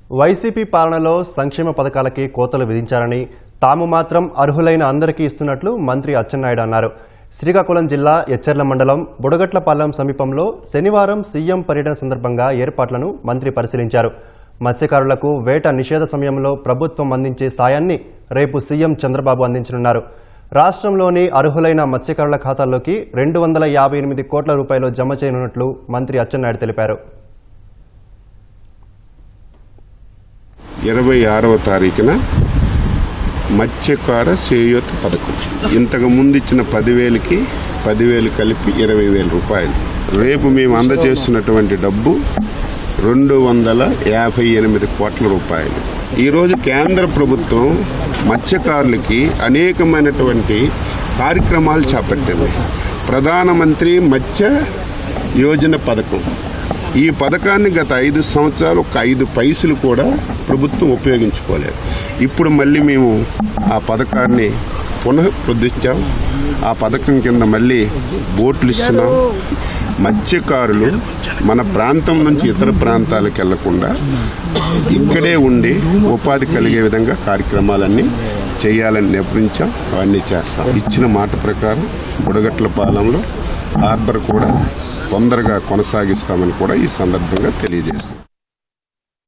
YCP పాలనలో సంక్షేమ పథకాలకి కోతలు విధించారని తాము మాత్రం అర్హులైన అందరికీ ఇస్తున్నట్లు మంత్రి అచ్చెన్నాయుడు అన్నారు. శ్రీకాకుళం జిల్లా ఎచ్చెర్ల మండలం బుడగట్లపాలెం సమీపంలో శనివారం సీఎం పర్యటన సందర్భంగా ఏర్పాట్లను మంత్రి పరిశీలించారు. మత్స్యకారులకు వేట నిషేధ సమయంలో ప్రభుత్వం అందించే సాయాన్ని రేపు సీఎం చంద్రబాబు అందించనున్నారు. రాష్ట్రంలోని అర్హులైన మత్స్యకారుల ఖాతాల్లోకి 258 కోట్ల రూపాయలు జమ చేయనున్నట్లు మంత్రి అచ్చెన్నాయుడు తెలిపారు. 26వ తారీఖున మత్స్యకార చేయూత పథకం ఇంతకు ముందు ఇచ్చిన 10,000కి 10,000 కలిపి 20,000 రూపాయలు. రేపు మేము అందజేస్తున్నటువంటి డబ్బు 258 కోట్ల రూపాయలు. ఈరోజు కేంద్ర ప్రభుత్వం మత్స్యకారులకి అనేకమైనటువంటి కార్యక్రమాలు చేపట్టింది. ప్రధానమంత్రి మత్స్య యోజన పథకం, ఈ పథకాన్ని గత 5 సంవత్సరాలు 5 పైసలు కూడా ప్రభుత్వం ఉపయోగించుకోలేదు. ఇప్పుడు మళ్ళీ మేము ఆ పథకాన్ని పునఃప్రతిష్ఠించాం. ఆ పథకం కింద మళ్ళీ బోట్లు ఇస్తున్నాం. మత్స్యకారులు మన ప్రాంతం నుంచి ఇతర ప్రాంతాలకు వెళ్లకుండా ఇక్కడే ఉండి ఉపాధి కలిగే విధంగా కార్యక్రమాలన్నీ చేయాలని నిర్ణయించాం. అవన్నీ చేస్తాం. ఇచ్చిన మాట ప్రకారం బుడగట్లపాలెంలో హార్బర్ కూడా తొందరగా కొనసాగిస్తామని కూడా ఈ సందర్భంగా తెలియజేస్తాం.